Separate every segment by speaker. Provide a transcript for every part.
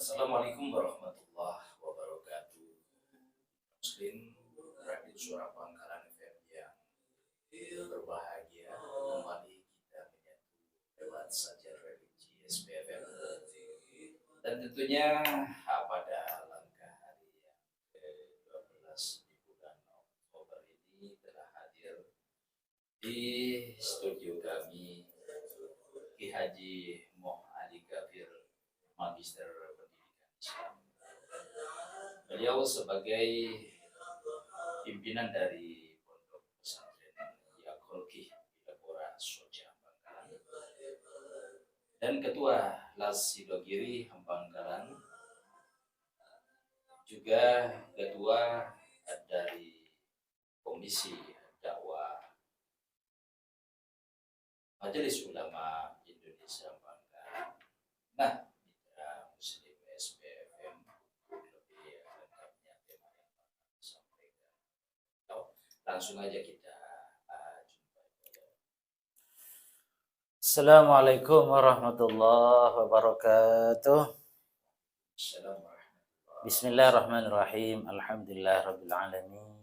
Speaker 1: Assalamualaikum warahmatullahi wabarakatuh. Muslim, Radio Suara Pangkalan FM yang berbahagia, kembali kita menyatu lewat saja religi SPFM. Dan tentunya pada langkah hari yang ke-12 di bulan Oktober ini telah hadir di studio kami Ki Haji Moh Ali Kafir, Magister Pendidikan Islam. Beliau sebagai pimpinan dari Pondok Pesantren Yakolki Bilabora Soja Bangkalan dan Ketua Las Sidogiri Bangkalan, juga Ketua dari Komisi Dakwah Majelis Ulama Indonesia Bangkalan. Nah, mitra Muslim SPFM, lebih lengkapnya tema yang akan disampaikan. Langsung aja kita jumpa.
Speaker 2: Assalamualaikum warahmatullahi wabarakatuh. Bismillahirrahmanirrahim. Alhamdulillah rabbil alamin.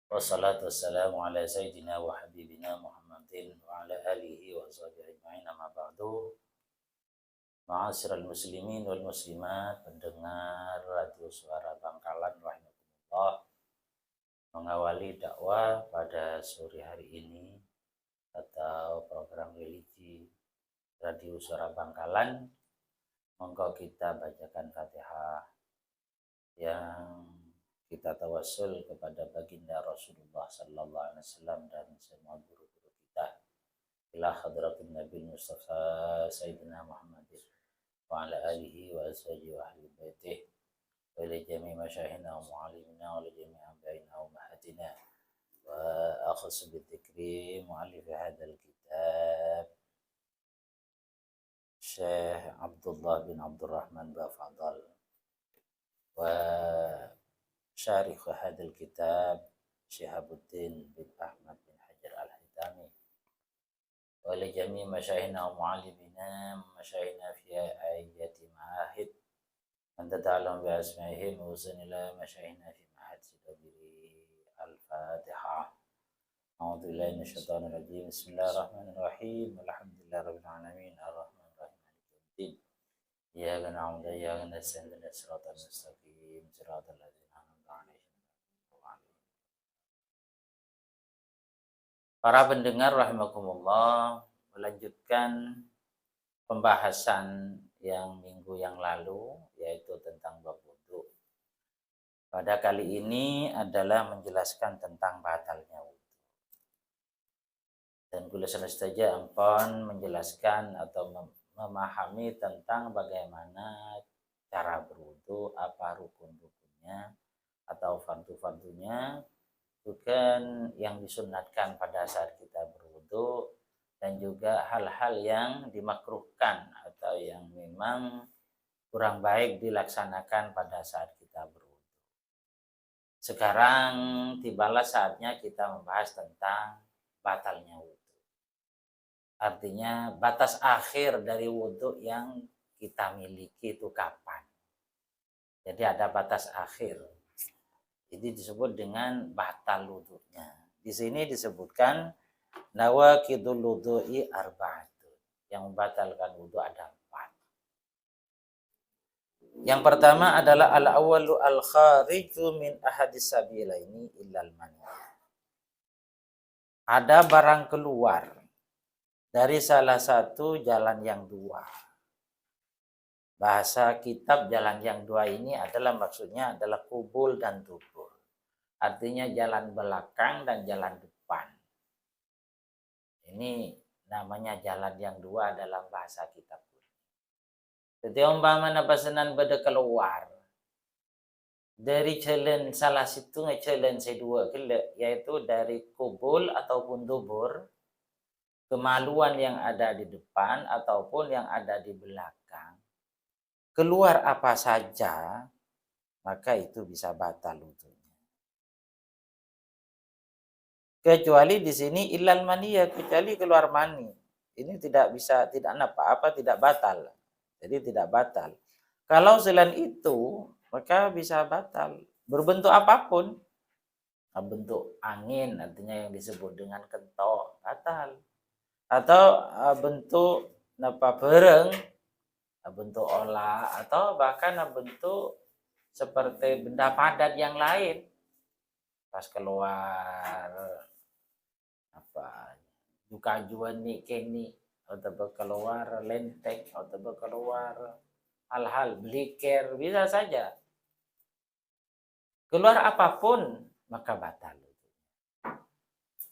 Speaker 2: Wassalatu wassalamu ala sayyidina wa habibina Muhammadin wa ala alihi wa sahbihi ajma'in, amma ba'du. Ma'asyiral muslimin wal muslimat, pendengar Radio Suara Bangkalan rahimakumullah. Mengawali dakwah pada sore hari ini atau program religi Radio Suara Bangkalan, monggo kita bacakan Fatihah yang kita tawassul kepada baginda Rasulullah sallallahu alaihi wasallam dan semua guru-guru kita, ila hadratin Nabi Mustafa Sayyidina Muhammadin wa ala alihi wa ashabihi wa ahli baitih wa ila jami' masyaihina wa mu'allimina wa ila jami' ambaina wa mahatina wa akhus bidzikri mu'allif hadzal kitab Syekh Abdullah bin Abdurrahman Bafadal wa syarikh hadzal kitab Syihabuddin bin Ahmad bin Hajar Al-Haytami wa li jami' masyaihina wa mu'allimina masyaihina fi ayati ma'ahid anta ta'lam bi asma'ihim wa usanila masyaihina fi ma'ahid sidabiri al-Fatihah. A'udzu billahi minasyaitonir rajim. Bismillahirrahmanirrahim. Alhamdulillahi rabbil alamin. Arrahmanir rahim. Maliki yaumiddin. Iyyaka na'budu wa iyyaka nasta'in. Ihdinas siratal mustaqim. Siratal ladzina an'amta 'alaihim. Para pendengar rahimakumullah, melanjutkan pembahasan yang minggu yang lalu, yaitu tentang bab wudu. Pada kali ini adalah menjelaskan tentang batalnya wudu. Dan kula saja ampun menjelaskan atau memahami tentang bagaimana cara berwudu, apa rukun-rukunnya atau fardu-fardunya, bukan yang disunatkan pada saat kita berwudu, dan juga hal-hal yang dimakruhkan atau yang memang kurang baik dilaksanakan pada saat kita berwudu. Sekarang tibalah saatnya kita membahas tentang batalnya wudu. Artinya batas akhir dari wudu yang kita miliki itu kapan. Jadi ada batas akhir. Jadi disebut dengan batal wudunya. Di sini disebutkan nawaqidul wudu'i arba'atun. Yang membatalkan wudu ada 4. Yang pertama adalah al-awwalu al-khariju min ahadis sabilaini illal mani. Ada barang keluar dari salah satu jalan yang dua. Bahasa kitab jalan yang dua ini adalah maksudnya adalah kubul dan dubur. Artinya jalan belakang dan jalan depan. Ini namanya jalan yang dua dalam bahasa kitab. Jadi umpamanya pesanan pada keluar dari jalan salah situ ke jalan sedua, yaitu dari kubul ataupun dubur, kemaluan yang ada di depan ataupun yang ada di belakang, keluar apa saja, maka itu bisa batal wudunya. Kecuali di sini ilal maniyah, kecuali keluar mani. Ini tidak bisa, tidak apa-apa, tidak batal. Jadi tidak batal. Kalau selain itu, maka bisa batal. Berbentuk apapun. Bentuk angin, artinya yang disebut dengan kentok, batal. Atau bentuk bereng, bentuk olah, atau bahkan bentuk seperti benda padat yang lain. Pas keluar kajuan nih kini, atau keluar lenteng, atau keluar hal-hal bliker, bisa saja. Keluar apapun maka batal.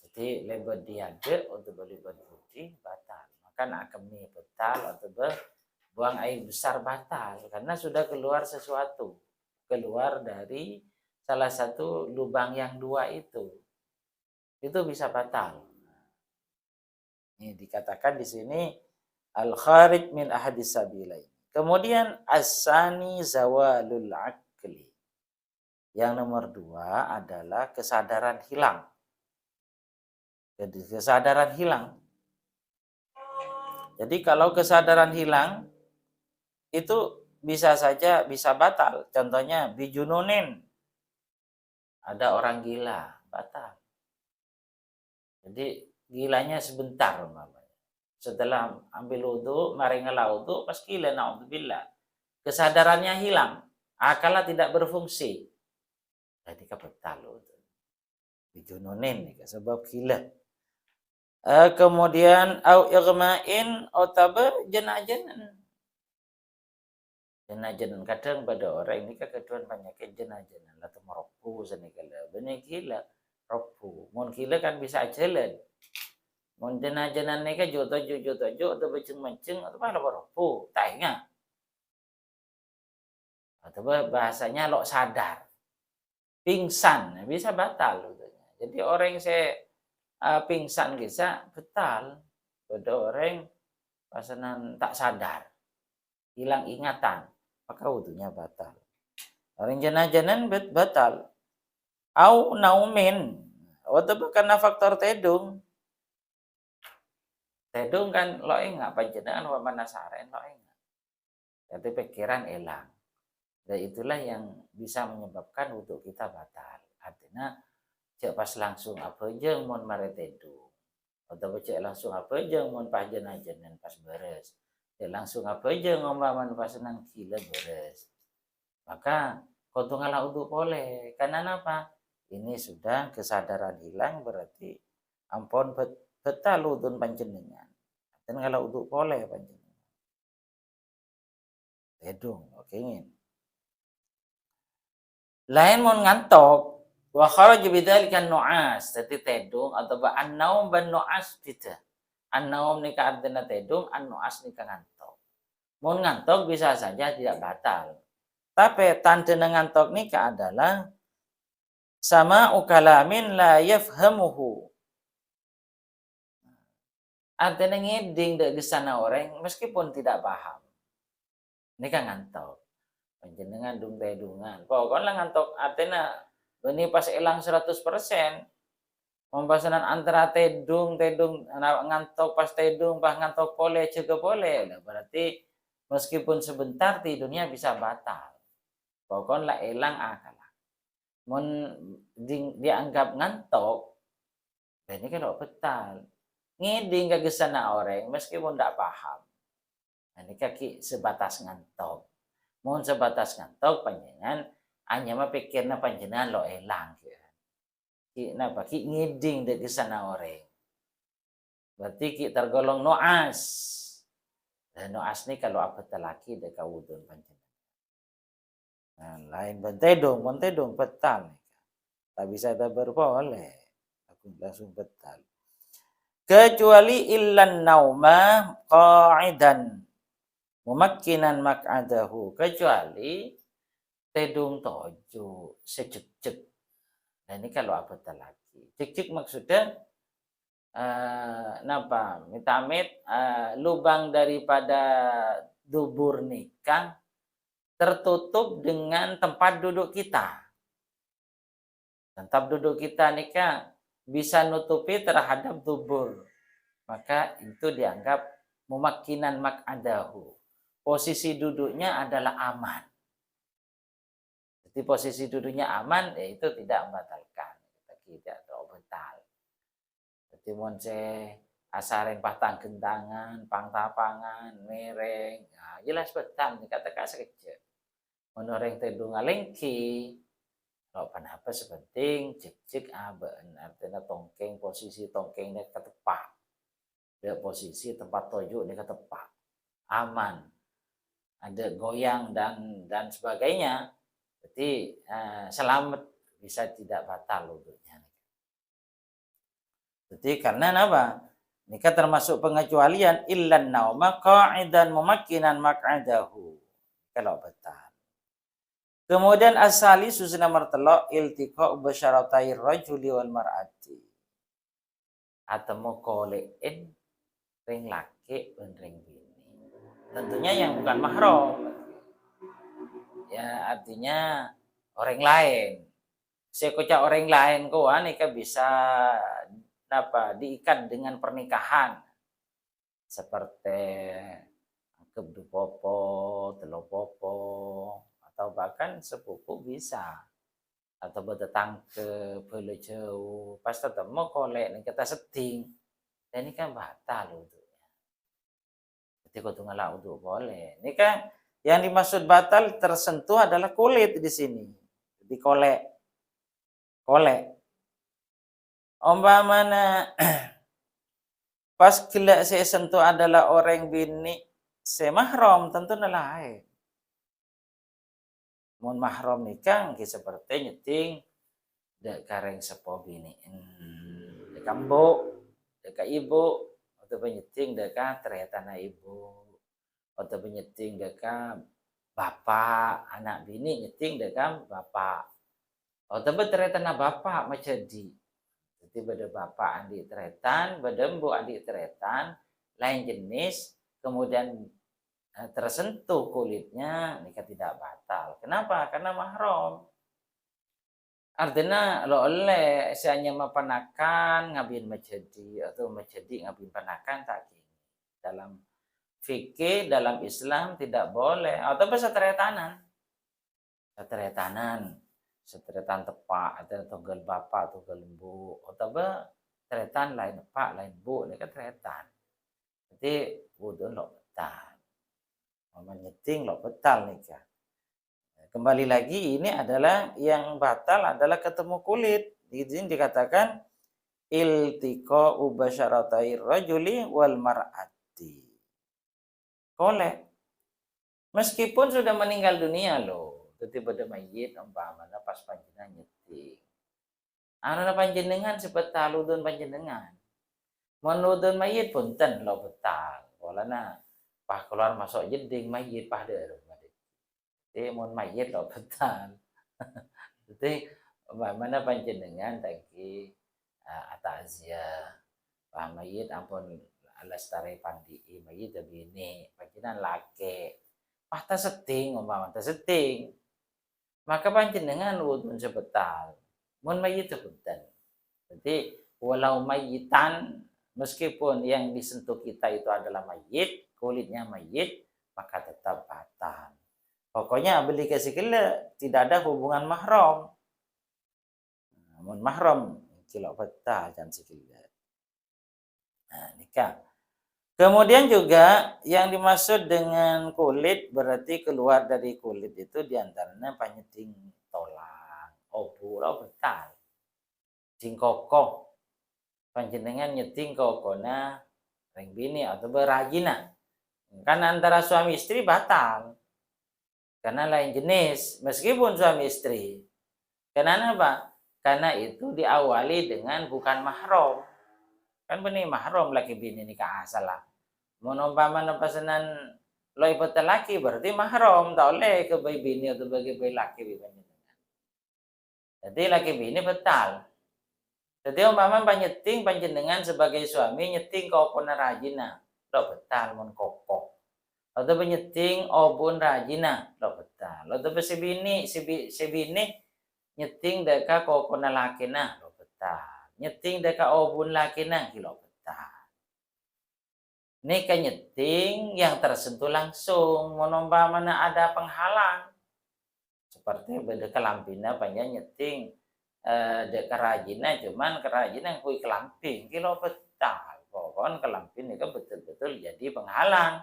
Speaker 2: Jadi lebat diade atau lebat putih batal. Maka nak kami batal atau buang air besar batal karena sudah keluar sesuatu. Keluar dari salah satu lubang yang dua itu. Itu bisa batal. Ini dikatakan di sini al-kharij min ahadis sabilain. Kemudian as-sani zawalul aqli. Yang nomor 2 adalah kesadaran hilang. Jadi kesadaran hilang. Jadi kalau kesadaran hilang itu bisa saja bisa batal. Contohnya bijununin. Ada orang gila, batal. Jadi gilanya sebentar umpamanya. Setelah ambil wudu, mari ngelaudu, pas gila naudzubillah. Kesadarannya hilang, akalnya tidak berfungsi. Jadi batal wudu. Bijununin sebab gila. Kemudian au igma'in atau jenajenan. Jenajenan kadang pada orang ini kekeduan penyakit jenajenan atau meropu senikala. Benih gila ropu. Mun gila kan bisa jalan. Mun jenajenan ini juta atau beceng-beceng atau malah meropu. Tak ingat. Atau bahasanya lo sadar. Pingsan bisa batal. Jadi orang yang saya pingsan bisa betal pada orang pasanan tak sadar, hilang ingatan, maka wudunya batal. Orang jenajenan batal. Au naumin, atau karena faktor tedung. Tedung kan lo ingat panjenengan wa manasaren lo ingat. Jadi pikiran hilang. Dan itulah yang bisa menyebabkan wudu kita batal. Artinya cek pas langsung apa jeung mun mare tedung. Atau cek langsung apa jeung mun pas jenajenan pas beres. Cek langsung apa jeung umpamana pas nang gila beres. Maka kudu ngalah wudu boleh. Karena apa? Ini sudah kesadaran hilang berarti ampun betal wudun panjenengan. Dan ngalah wudu boleh panjenengan. Tedung, oke. Lain mun ngantok wa kharaj bidzalika nu'as, dadi tedung atau an-naum ban nu'as beda. An-naum nika artinya tedung, an-nu'as nika ngantok. Mun ngantok bisa saja tidak batal. Tapi tanda ngantok nika adalah sama ukalamin la yafhamuhu. Artinya ngeding dek gesana orang meskipun tidak paham. Nika ngantok. Panjenengan dung tedungan. Pokoknya ngantok artinya ini pas hilang 100%. Pembahasan antara tedung ngantok pas tedung pas ngantok boleh juga boleh. Nah, berarti meskipun sebentar tidurnya bisa batal. Pokoknya hilang akal. Mun dianggap ngantok, ini kan betal. Ngiding ke gesana orang meskipun tidak paham. Ini kaki sebatas ngantok. Mun sebatas ngantok panjenengan hanya mah pikirna panjenengan lo elang ki napa ki ngiding dek kesana orang. Berarti ki tergolong noas. Dan noas ni kalau apa telaki dek kawudun panjenengan. Nah, lain mentedung betal. Tak bisa tak berboleh. Aku langsung betal. Kecuali illan nauma qa'idan mumakkinan mak'adahu, kecuali tedung tojo secek-cek. Nah ini kalau apa lagi? Cek-cek maksudnya napa? Mitamit lubang daripada dubur nikah tertutup dengan tempat duduk kita. Tempat duduk kita nikah bisa nutupi terhadap dubur. Maka itu dianggap mumakkinan mak'adahu. posisi duduknya adalah aman. Jadi posisi duduknya aman, itu tidak membatalkan. Tidak batal. Jadi monce asareng patang gentangan, pangtapangan, mereng, nah, jelas betal kata-kata sekejap. Menoreng tedung ngalengki, kalau apa sepenting cek aben artinya tongkeng posisi tongkengnya ketepak. Dia posisi tempat tojuk ini ketepak. Aman. Ada goyang dan sebagainya. Jadi selamat, bisa tidak batal wudhunya. Jadi karena apa? Ini kan termasuk pengecualian illan nauma qa'idan mumakkinan maq'adahu. Kalau batal. Kemudian asali susuna martelok iltiqa basyaratai rajuli wal mar'ati. Atemu kolein ring laki dan ring bini. Tentunya yang bukan mahram. Ya artinya orang lain. Sekocak orang lain kawan ika bisa diikat dengan pernikahan seperti kebu popo, telo popo, atau bahkan sepupu bisa, atau bertetangga boleh jauh pas ketemu kolek nih kita setting dan ini kan batal uduknya. Jadi kau tunggal uduk boleh. Ini kan yang dimaksud batal tersentuh adalah kulit di sini. Jadi kolek. Umpamanya pas gila saya sentuh adalah orang bini semahram tentu lain. Mun mahram nikah seperti nyeting dek kareng sepo bini. Dek ambo, dek ibu, atau penyeting dek teretana ibu. Atau penyeting dek bapak, anak bini nyeting dek bapak. Atau teretana bapak macadi. Jadi pada bapak andi teretan, pada mbu andi teretan, lain jenis, kemudian tersentuh kulitnya, nikah tidak batal. Kenapa? Karena mahram. Artinya lo oleh hanya mapanakan ngabin menjadi atau menjadi ngabin panakan tak gini. Dalam fikih, dalam Islam tidak boleh. Atau seteretanan. Seteretan tepak atau togel bapak atau togel bu atau teretan lain pak lain bu ini kan teretan. Jadi wudhu lo betal, menyeting lo betal nih kan. Kembali lagi ini adalah yang batal adalah ketemu kulit. Di sini dikatakan iltiqa ubasyaratai rajuli wal mar'ati. Kolek. Meskipun sudah meninggal dunia loh. Jadi pada mayit umpamanya pas panjenengan nyeting. Ana panjenengan sebetal udun panjenengan. Menudun mayit punten lo betal. Walana pah keluar masuk jeding mayit pah deureum. Jadi mun mayit lo betal. Jadi umpamanya panjenengan tadi atazia pah mayit ampun alastare pandi mayit begini panjenengan laki. Pah ta seting umpama ta seting. Maka panjenengan wudhu sebetal. Mun mayit sebutan. Jadi walau mayitan, meskipun yang disentuh kita itu adalah mayit, kulitnya mayit, maka tetap batal. Pokoknya beli kasih kele tidak ada hubungan mahram. Mun mahram kilo batal dan sikile. Nah, nikah. Kemudian juga yang dimaksud dengan kulit berarti keluar dari kulit itu diantaranya panyeting tolang, obu, betal, jingkoko, panjenengan nyeting kokona ring bini atau berajina. Kan antara suami istri batal, karena lain jenis meskipun suami istri. Karena apa? Karena itu diawali dengan bukan mahram. Kan benih mahram laki bini nikah salah. Menumpama pesanan lo ipot laki berarti mahram tak oleh ke bayi bini atau bagi bayi laki panjenengan. Jadi laki bini betal. Jadi umpama panyeting panjenengan sebagai suami nyeting kau pun rajina lo betal mon kokoh. Atau penyeting obun rajina lo betal. Atau si bini nyeting deka kau pun laki na lo betal. Nyeting deka obun laki na kilo betal. nikah nyeting yang tersentuh langsung, mana ada penghalang. Seperti beda kelampina panjang nyeting dek kerajina, cuman kerajinan kui kelamping kilo betal. Pokoknya kelampin itu betul-betul jadi penghalang.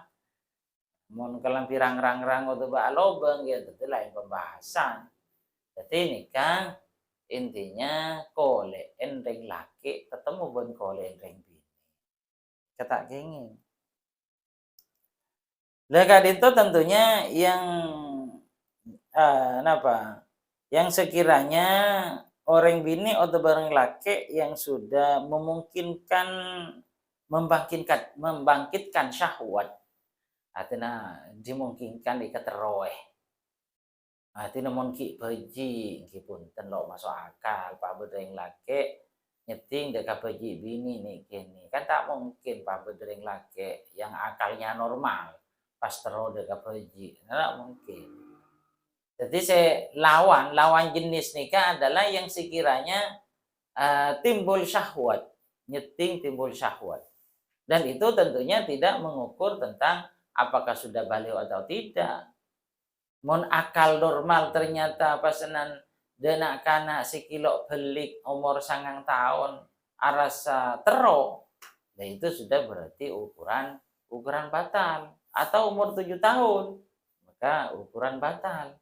Speaker 2: Mun kelampi rang-rang atau ba lobeng ya itu lain pembahasan. Jadi nikah intinya kole enreng laki ketemu bon kole enreng bini. Kata kenging. Lekat itu tentunya yang yang sekiranya orang bini atau barang laki yang sudah memungkinkan membangkitkan syahwat, artinya dimungkinkan diketeroeh. Artinya mun ki beji ki punten lo masuk akal pak bedeng laki nyeting deka beji bini nih kini kan tak mungkin pak bedeng laki yang akalnya normal pas tero deka beji, tidak mungkin. Jadi lawan jenis nikah adalah yang sekiranya timbul syahwat, nyeting timbul syahwat. Dan itu tentunya tidak mengukur tentang apakah sudah balik atau tidak. Mon akal normal ternyata pasenan denak kana sikilo belik umur 9 tahun arasa tero. Dan itu sudah berarti ukuran batal. Atau umur 7 tahun, maka ukuran batal.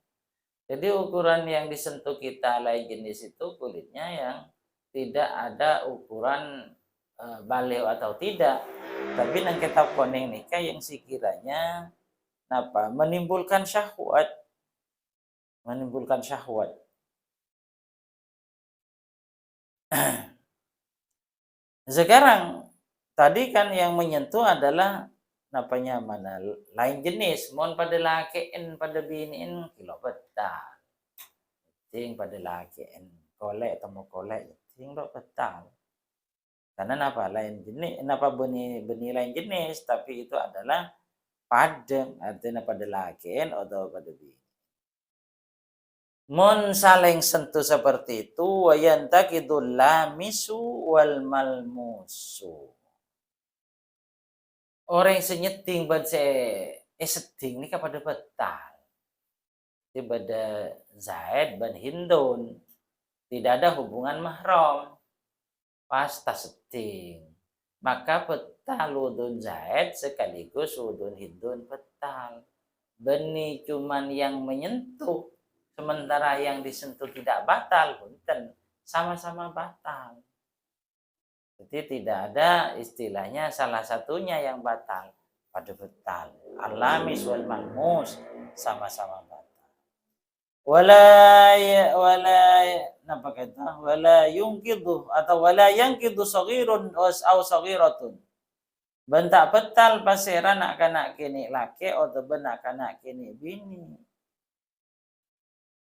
Speaker 2: Jadi ukuran yang disentuh kita lain jenis itu kulitnya yang tidak ada ukuran balik atau tidak. Tapi nang kita koneng nikah yang sekiranya menimbulkan syahwat. Sekarang tadi kan yang menyentuh adalah mana lain jenis, mon pada lakiin pada biniin kilo betal. Ting pada lakiin kolek temu kolek ting lo betal. Karena lain jenis, benih lain jenis, tapi itu adalah padem, artinya pada lakiin atau pada bini. Mon saling sentuh seperti itu wayantakidul lamisu wal malmusu. Orang yang senyeting seding ini kepada betal. Pada Zaid ban Hindun tidak ada hubungan mahram. Pas seding. Maka betal udun Zaid sekaligus udun Hindun betal. Benih cuman yang menyentuh. Sementara yang disentuh tidak batal, punten sama-sama batal. Jadi tidak ada istilahnya salah satunya yang batal pada betal. Alamis wal malmus sama-sama batal. Wala yungkidu atau wala yangkidu saghirun aw saghiratun. Bentak betal pasera nak kanak kini laki atau benak kanak kini bini.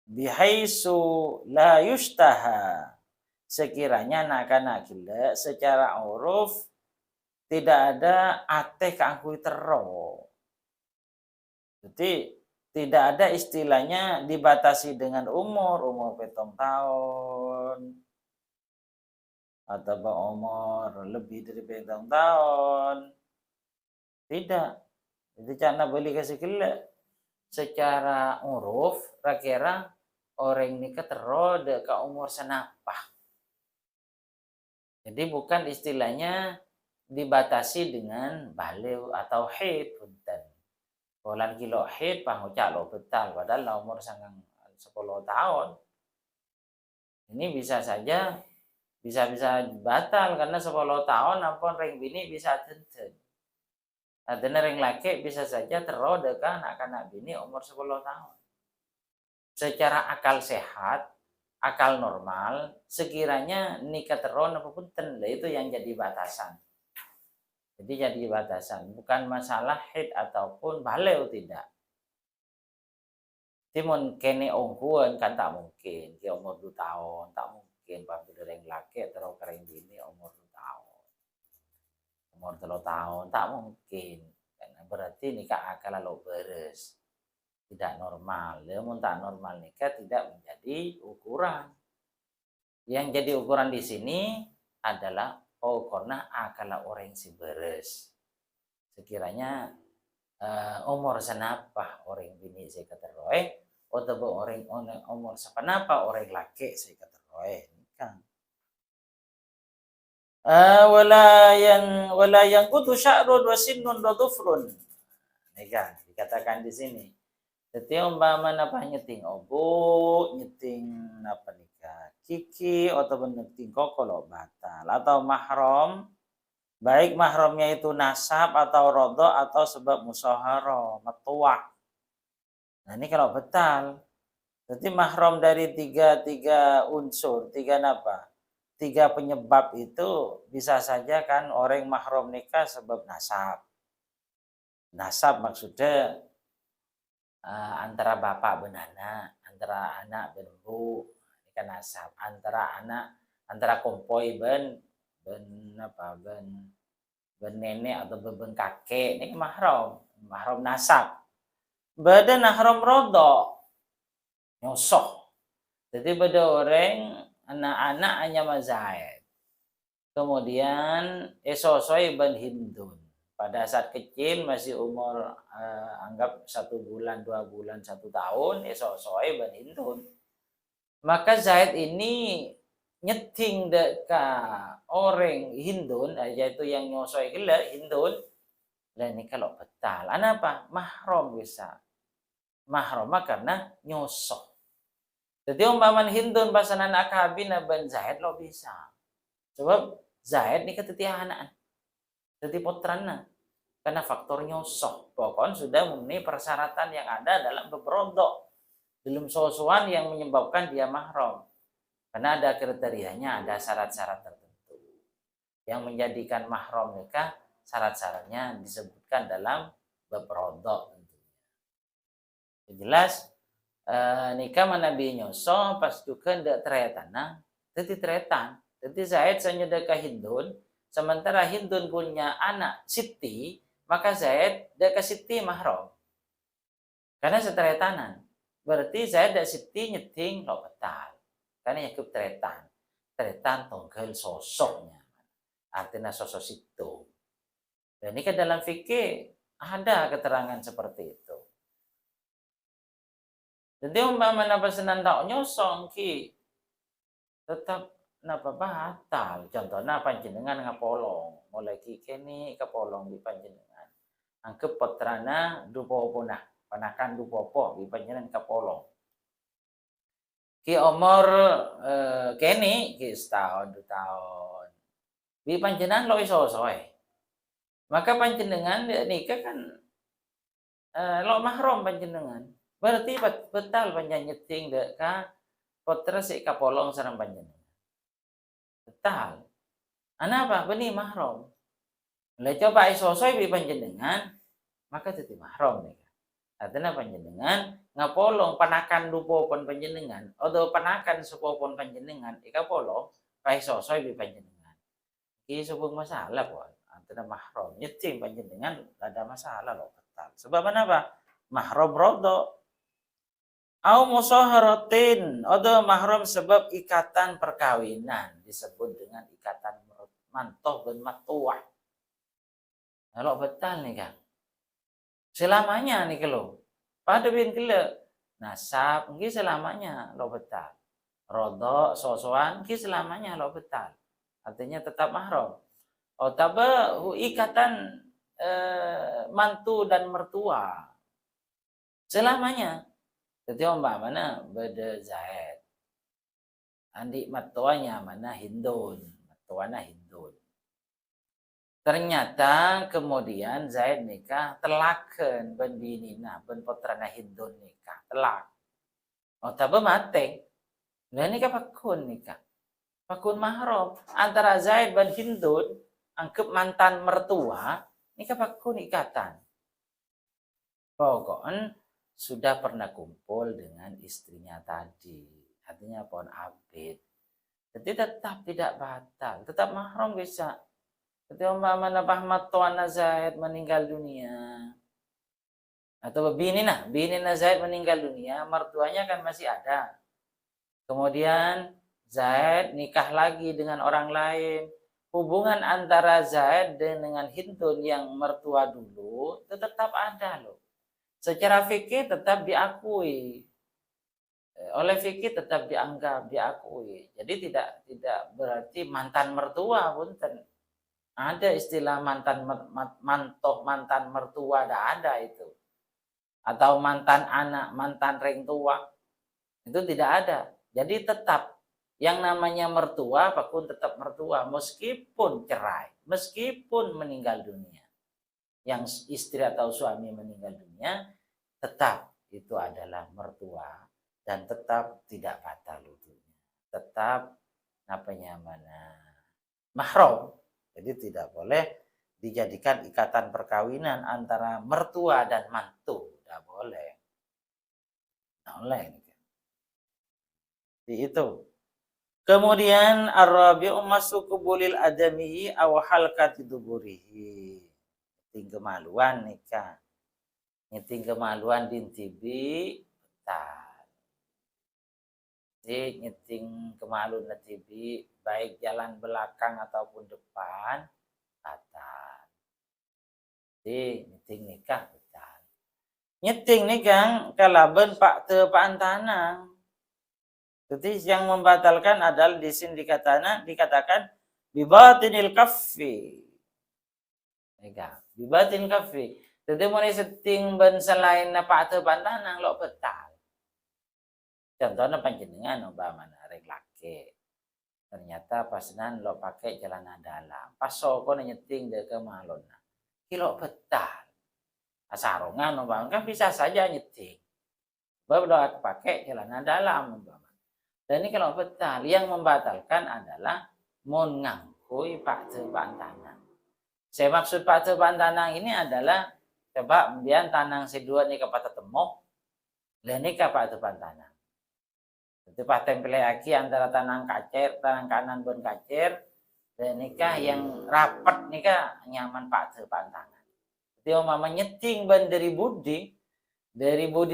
Speaker 2: Bihaisu la yustaha, sekiranya nak gila secara uruf tidak ada ateh keangkui tero. Jadi tidak ada istilahnya dibatasi dengan umur 7 tahun atau umur lebih dari 7 tahun. Tidak. Jadi cara beli kasih gila secara uruf kira-kira orang nikah terode ke umur senapah. Jadi bukan istilahnya dibatasi dengan balik atau haid punten. Bulan kilo haid pangucak lo betal padahal umur 10 tahun. Ini bisa saja bisa batal karena 10 tahun ampun ring bini bisa tenten. Artinya ring laki bisa saja terode ke anak-anak bini umur 10 tahun. Secara akal sehat, akal normal, sekiranya nikah teron apapun itu yang jadi batasan. Jadi jadi batasan, bukan masalah haid ataupun balik tidak. Timun kene ongkuan kan tak mungkin, dia umur 2 tahun, tak mungkin pabila ring laki terus kering bini umur 2 tahun. Umur 3 tahun, tak mungkin. Karena berarti nikah akal lalu beres. Tidak normal. Namun tak normal nikah tidak menjadi ukuran. Yang jadi ukuran di sini adalah karena akal orang si beres. sekiranya umur senapa orang bini saya keteroe atau orang umur sepenapa orang laki saya keteroe nikah. Wala yang kutu sya'run wa sinnun wa dhufrun. Nikah dikatakan di sini. Jadi umpama napa nyeting obu, nyeting napa nikah kiki atau nyeting kokolo batal atau mahram, baik mahramnya itu nasab atau rodho atau sebab musyaharah, metuah. Nah ini kalau batal. Jadi mahram dari tiga unsur, tiga penyebab itu bisa saja kan orang mahram nikah sebab nasab. Nasab maksudnya antara bapak dan anak, antara anak dan ibu, ini kan nasab. Antara kompoi ben nenek atau ben kakek, ini mahram nasab. Badan mahram rodok, nyosoh. Jadi pada orang anak-anak hanya Zaid. Kemudian esosoi ben Hindun. Pada saat kecil masih umur anggap 1 bulan, 2 bulan, 1 tahun, esosoi ben Hindun. Maka Zaid ini nyeting deka orang Hindun, yaitu yang nyosoi gila Hindun. Dan ini kalau betal, apa? Mahram bisa. Mahram karena nyosoh. Jadi umpaman Hindun pasanan akabina ben Zaid lo bisa. Sebab Zaid ini ketetiahanaan. Jadi putrana. Karena faktor nyosoh. Pokoknya sudah memenuhi persyaratan yang ada dalam beberodok. Belum sosokan yang menyebabkan dia mahram. Karena ada kriterianya, ada syarat-syarat tertentu. Yang menjadikan mahram nikah, syarat-syaratnya disebutkan dalam beberodok. Jelas, nikah manabi nyoso pas juga ndak teretana, jadi teretan. Jadi Zaid senyedekah Hindun, sementara Hindun punya anak Siti, maka Zaid deka Siti mahram. Karena seteretanan. Berarti Zaid dak Siti nyeting lo betal. Karena yakub teretan. Teretan tongkel sosoknya. Artinya sosok situ. Dan ini kan dalam fikih ada keterangan seperti itu. Jadi umpama napa senandau nyosong ki tetap napa batal. Contohnya panjenengan ngapolong, mulai ki kene kapolong di panjenengan. Angkep putrana dupo nah, panakan dupo di panjenengan kapolong. Ki umur kene ki setahun 2 tahun. Di panjenengan lo iso soe. Maka panjenengan nikah kan lo mahram panjenengan. Berarti betal panjenengan deka putra si kapolong sareng panjenengan. Betal. Apa? Beni mahram. Lah coba isosoi bi panjenengan, maka jadi mahram nih. Artinya panjenengan ngapolong panakan dupopon panjenengan, atau panakan supopon panjenengan, ikapolong pa isosoi bi panjenengan. Iki sebuah masalah pon. Artinya mahram. Nyecing panjenengan ada masalah loh betal. Sebab apa? Mahram rodok. Au musaharatin, atau mahram sebab ikatan perkawinan disebut dengan ikatan mantoh dan matuah. Kalau betal nih kan, selamanya nih kalau pada bin kele nasab, nggih selamanya lo betal. Rodok sosoan, nggih selamanya lo betal. Artinya tetap mahram. Oh tabe ikatan mantu dan mertua selamanya. Jadi umpamana beda Zaid. Andi matuanya mana Hindun. Matuana Hindun. Ternyata kemudian Zaid nikah telaken ben binina ben putrana Hindun nikah telak. Oh tabe mate. Lah nikah pakun nikah. Pakun mahram antara Zaid ben Hindun angkep mantan mertua nikah pakun ikatan. Pokoknya sudah pernah kumpul dengan istrinya tadi. Artinya pohon abid. Jadi tetap tidak batal. Tetap mahram bisa. Jadi umpamanya Ahmad Tuana Zaid meninggal dunia. Atau bini Zaid meninggal dunia. Mertuanya kan masih ada. Kemudian Zaid nikah lagi dengan orang lain. hubungan antara Zaid dengan Hindun yang mertua dulu itu tetap ada loh. Secara fikih tetap diakui. Oleh fikih tetap dianggap, diakui. Jadi tidak berarti mantan mertua, punten. Ada istilah mantan mertua, ada itu. Atau mantan anak, mantan ring tua. Itu tidak ada. Jadi tetap yang namanya mertua, apapun tetap mertua meskipun cerai, meskipun meninggal dunia. Yang istri atau suami meninggal dunia, tetap itu adalah mertua. Dan tetap tidak batal wudunya. Tetap mahram. Jadi tidak boleh dijadikan ikatan perkawinan antara mertua dan mantu. Tidak boleh. Tidak boleh. Jadi itu. Kemudian ar-rabi'u masuk kubulil adami aw halqati duburihi. Nyeting kemaluan nikah. Nyeting kemaluan dintibi betal. Jadi nyeting kemaluan tibi baik jalan belakang ataupun depan batal. Jadi nyeting nikah betal. Nyeting nikah kalaben pak te paantanang. Jadi yang membatalkan adalah di sini dikatakan bibatinil kaffi. Nikah, bibatin kaffi. Jadi mulai seting ben selain pak te paantanang lo betal. Contohnya panjenengan umpamana arek laki. Ternyata pasnan lo pakai celana dalam. Pas soko nyeting de kemalona. Kilo betal. Asarongan umpamana kan bisa saja nyeting. Baru pakai celana dalam umpamana. Dan ini kalau betal yang membatalkan adalah mun ngangkui pak tepan tanang. Saya maksud pak tepan tanang ini adalah coba biar tanang sedua ni kepada temok. Dan ini pak tepan tanang. Itu pas template lagi antara tanang kanan bon kacer, dan nikah yang rapat nikah nyaman pak depan tangan. Jadi mama nyeting ban dari budi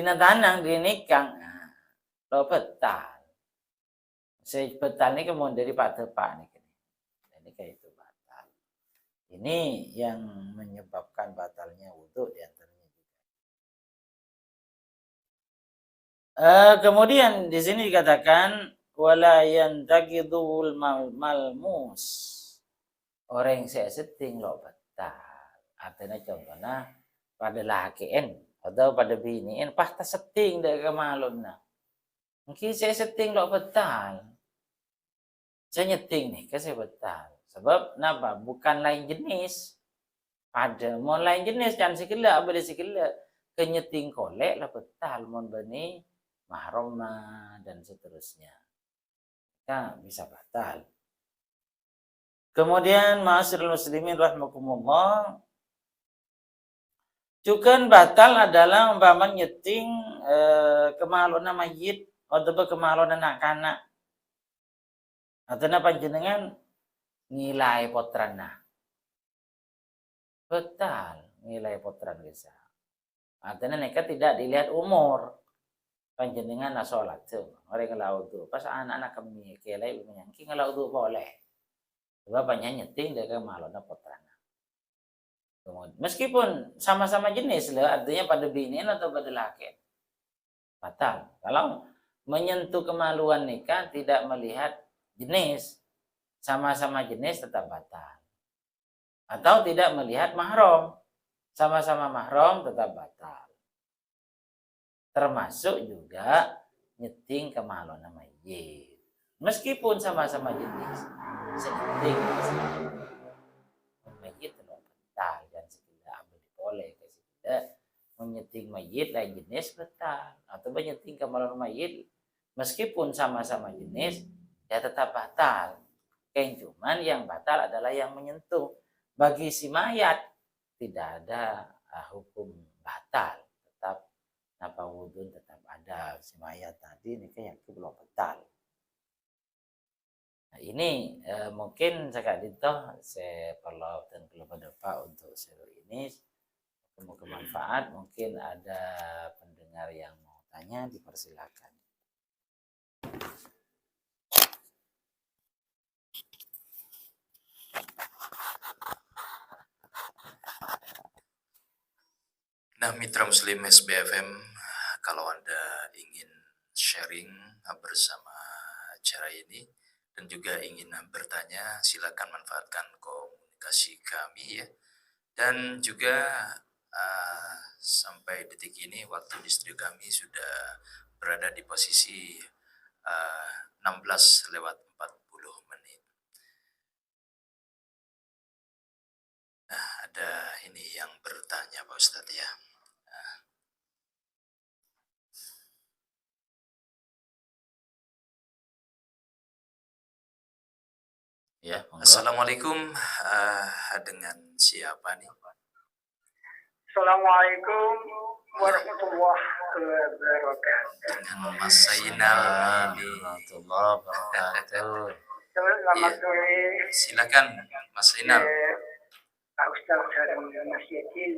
Speaker 2: na tanang di nikah, nah, lo betal. Saya betal nih kemudian dari pak depan nih, ini kayak itu batal. Ini yang menyebabkan batalnya wudhu di antaranya. Kemudian di sini dikatakan wala yantaqidul malmus. Orang saya setting lo betal. Artinya contohnya pada lakiin atau pada biniin pasti setting dari kemalun nah. Mungkin saya setting lo betal. Saya nyeting nih, saya betal. Sebab kenapa? Bukan lain jenis. Ada mau lain jenis dan sikila beda sikila kenyeting kolek lah betal mon bani mahram dan seterusnya. Nah, bisa batal. Kemudian ma'asyiral muslimin rahimakumullah. Juga batal adalah umpama nyeting kemaluan mayit atau kemaluan anak-anak. Atau panjenengan nilai potrana. Betal nilai potran bisa. Artinya mereka tidak dilihat umur. Panjenengan na sholat tuh, orang ngelau tuh. Pas anak-anak kami kelai menyangki ngelau tuh boleh. Sebab banyak nyeting dari malona potrana. Kemudian meskipun sama-sama jenis lah, artinya pada bini atau pada laki. Batal. Kalau menyentuh kemaluan nikah tidak melihat jenis, sama-sama jenis tetap batal. Atau tidak melihat mahram, sama-sama mahram tetap batal. Termasuk juga nyeting kemaluan mayit. Meskipun sama-sama jenis, nyeting mayit tetap batal dan sekitar ambil boleh sekitar menyeting mayit lain jenis batal atau menyeting kemaluan mayit meskipun sama-sama jenis ya tetap batal. Cuman yang batal adalah yang menyentuh. Bagi si mayat tidak ada hukum batal, tetap napa wudhu tetap ada. Si mayat tadi ini yang belum batal. Nah, ini mungkin saya perlu dan perlu berdoa untuk seri ini semoga bermanfaat. Mungkin ada pendengar yang mau tanya, dipersilakan.
Speaker 1: Mitra Muslim SBFM, kalau Anda ingin sharing bersama acara ini dan juga ingin bertanya, silakan manfaatkan komunikasi kami ya. Dan juga sampai detik ini waktu di studio kami sudah berada di posisi 16:40. Nah, ada ini yang bertanya Pak Ustadz ya.
Speaker 2: Ya, monggo.
Speaker 1: Assalamualaikum, dengan siapa nih?
Speaker 3: Assalamualaikum warahmatullahi wabarakatuh.
Speaker 1: Dengan Mas Zainal ini.
Speaker 2: Warahmatullahi wabarakatuh.
Speaker 3: Selamat sore.
Speaker 1: Silakan Mas Zainal.
Speaker 3: Pak Ustaz dan Mas Yakin.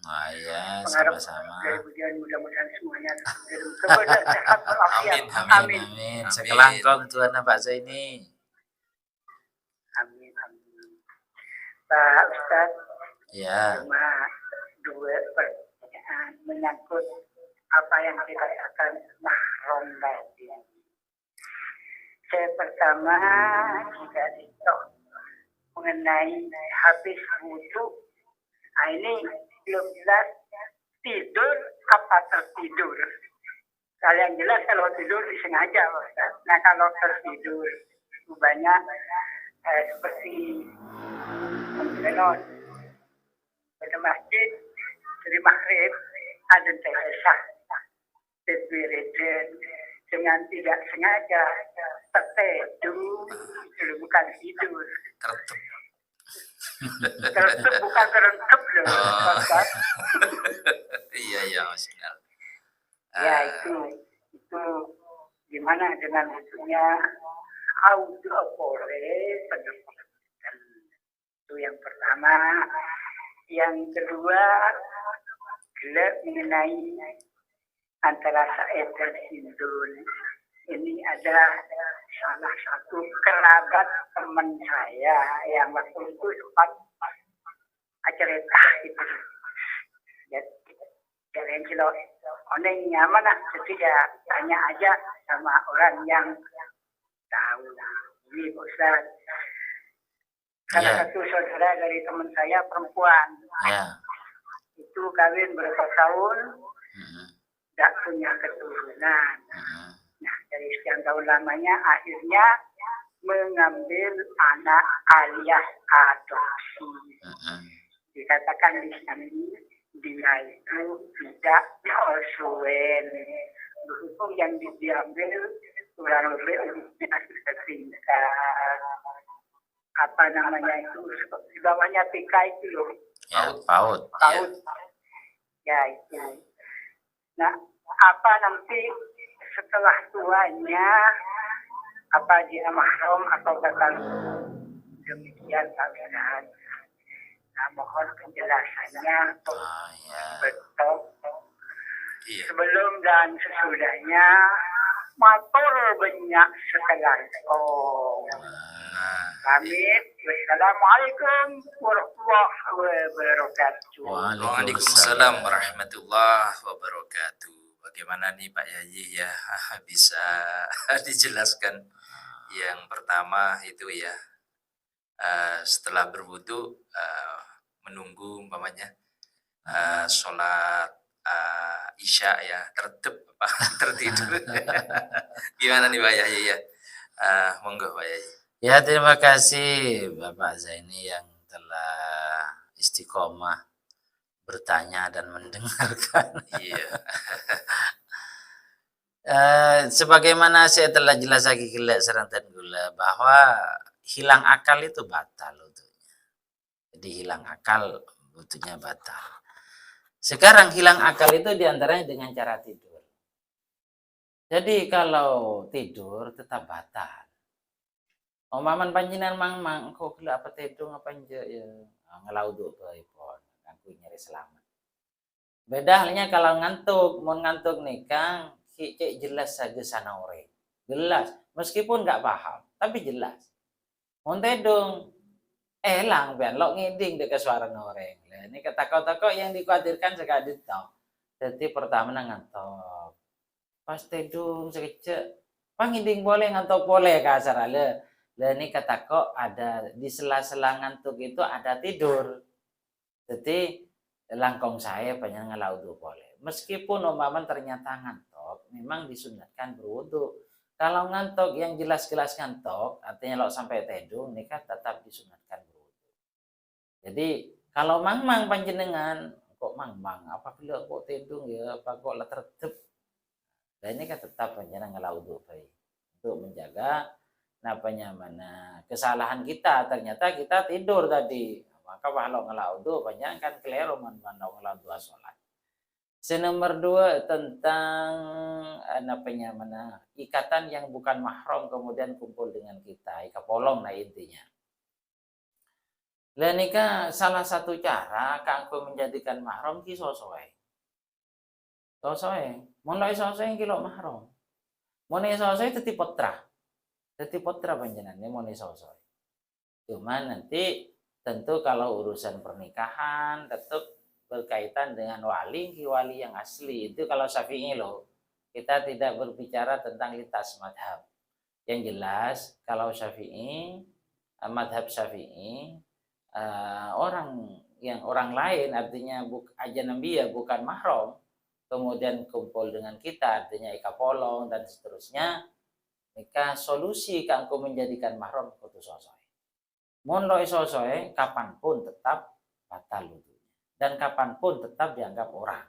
Speaker 2: Nah, ya,
Speaker 3: Pengharap
Speaker 2: sama-sama.
Speaker 3: kemudian mudah-mudahan semuanya kemudian sehat walafiat.
Speaker 1: Amin.
Speaker 2: Amin. Sekelangkong Tuhan Pak Zaini.
Speaker 3: Amin. Pak Ustaz,
Speaker 2: Ya.
Speaker 3: cuma dua pertanyaan menyangkut apa yang dikatakan mahram tadi. Saya pertama juga itu mengenai habis wudhu. Nah, ini belum jelas tidur apa tertidur. Kalian jelas kalau tidur disengaja, Ustaz. Nah, kalau tertidur banyak seperti menjenon pada masjid dari maghrib ada tersah terberedin dengan tidak sengaja tertidur itu bukan tidur. Tertutup bukan tertutup loh, Ustaz.
Speaker 1: Iya Mas Zainal.
Speaker 3: Ya itu gimana dengan itunya audio boleh pendidikan. Itu yang pertama. Yang kedua, gelar mengenai antara Said dan Hindun. Ini ada salah satu kerabat teman saya yang waktu itu sempat cerita gitu. Jadi kalau oneng nyaman lah, jadi ya tanya aja sama orang yang tahu. Ini Ustaz. Salah satu saudara dari teman saya perempuan.
Speaker 2: Ya.
Speaker 3: Itu kawin berapa tahun, tidak punya keturunan. Nah, dari sekian tahun lamanya akhirnya mengambil anak alias adopsi. Dikatakan di sini dia itu tidak Oswen. Berhubung yang diambil kurang lebih umurnya sudah tingkat apa namanya itu di bawahnya PK itu loh.
Speaker 2: Ya, PAUD.
Speaker 3: Ya itu. Nah, apa nanti setelah tuanya apa dia mahram atau bakal demikian Pak Ustaz. Nah, mohon penjelasannya betul.
Speaker 1: Iya.
Speaker 3: Sebelum dan sesudahnya matur banyak sekali. Amin. Wassalamualaikum warahmatullahi wabarakatuh.
Speaker 1: Waalaikumsalam warahmatullahi wabarakatuh. Bagaimana nih Pak Yayi ya, bisa dijelaskan? Yang pertama itu ya, setelah berwudu menunggu umpamanya sholat Isya ya, tertidur. Gimana nih Pak Yayi ya? Monggo Pak Yayi.
Speaker 2: Ya, terima kasih Bapak Zaini yang telah istiqomah bertanya dan mendengarkan.
Speaker 1: Iya.
Speaker 2: Sebagaimana saya telah jelas lagi serantan gula bahwa hilang akal itu batal utuhnya. Jadi hilang akal utuhnya batal. Sekarang hilang akal itu diantaranya dengan cara tidur. Jadi kalau tidur tetap batal. Omaman panjinan mang kok gila apa tidur ngapain je ya ngelau do pon aku nyari selamat. Beda halnya kalau ngantuk, mau ngantuk nih Kang, cek jelas saja sana ore. Jelas, meskipun nggak paham, tapi jelas. Mau tedung, elang ben lo ngiding dekat suara noreng. Ini kata-kata yang dikhawatirkan sekali tau. Jadi pertama ngantuk. Pas tidur sekejap, pangiding boleh ngantuk boleh kasar ale. Lah ini kata kok ada di sela-sela ngantuk itu ada tidur. Jadi langkong saya banyak ngelaudu boleh. Meskipun umpama ternyata ngantuk, memang disunatkan berwudu. Kalau ngantuk yang jelas-jelas ngantuk, artinya kalau sampai tidur, nikah tetap disunatkan berwudu. Jadi kalau mang-mang panjenengan, kok mang-mang, apabila kok tidur ya, apa kok lah tertib. Nah ini kan tetap panjenengan ngelaudu baik untuk menjaga napanya mana kesalahan kita, ternyata kita tidur tadi. Maka kalau ngelaudu banyak kan keliru ngelaudu sholat. Nomor 2 tentang napanya mana ikatan yang bukan mahram kemudian kumpul dengan kita, ikapolong nah intinya. Lah nikah salah satu cara kanggo menjadikan mahram ki sosoe. Sosoe, mun lek sosoe ki lo mahram. Mun sosoe dadi putra. Dadi putra panjenengan mun sosoe. Cuma nanti tentu kalau urusan pernikahan tetap berkaitan dengan wali yang asli. Itu kalau Syafi'i loh. Kita tidak berbicara tentang lintas madhab. Yang jelas kalau Syafi'i, madhab Syafi'i, orang lain artinya ajnabiyah bukan mahram, kemudian kumpul dengan kita artinya ikapolong dan seterusnya, maka solusi kanggo menjadikan mahram kudu sosoe. Mun lo sosoe kapanpun tetap batal wudunya dan kapanpun tetap dianggap orang.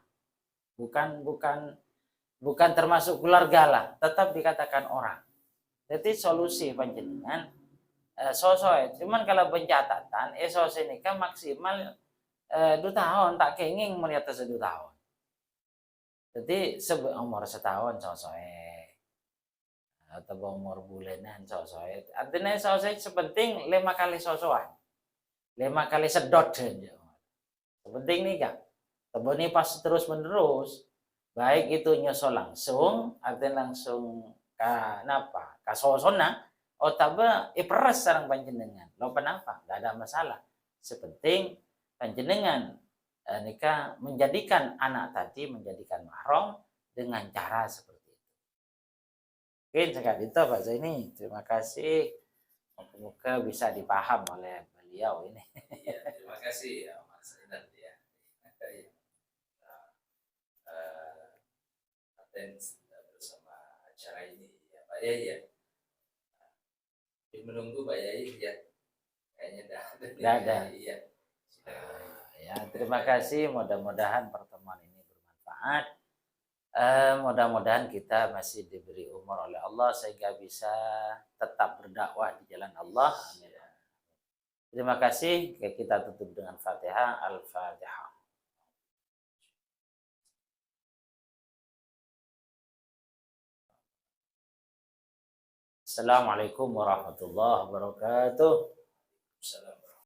Speaker 2: Bukan termasuk keluarga lah, tetap dikatakan orang. Jadi solusi panjenengan sosoe. Cuman kalau pencatatan sosoe nikah maksimal 2 tahun tak kenging melihat 2 tahun. Jadi umur setahun sosoe. Atau umur bulanan sosoe. Artinya sosoe sepenting 5 kali sosoan. 5 kali sedot saja. Sepenting nih kak. Teboni pas terus menerus. Baik itu nyosol langsung. Artinya langsung ka sosona. Oh taba peres sarang panjenengan. Lo kenapa? Gak ada masalah. Sepenting panjenengan nikah menjadikan anak tadi menjadikan mahram dengan cara seperti mungkin sekali itu Pak Zaini. Terima kasih. Semoga bisa dipaham oleh beliau ini.
Speaker 1: Ya, terima kasih ya Mas Inan ya. Aten bersama acara ini ya Pak Yai ya. Menunggu Pak Yai ya. Kayaknya dah
Speaker 2: ada.
Speaker 1: Iya.
Speaker 2: Ya, terima kasih. Mudah-mudahan pertemuan ini bermanfaat. Mudah-mudahan kita masih diberi umur oleh Allah sehingga bisa tetap berdakwah di jalan Allah. Amin. Terima kasih. Kita tutup dengan Fatihah. Al-Fatihah. Assalamualaikum warahmatullahi wabarakatuh.
Speaker 1: Assalamualaikum.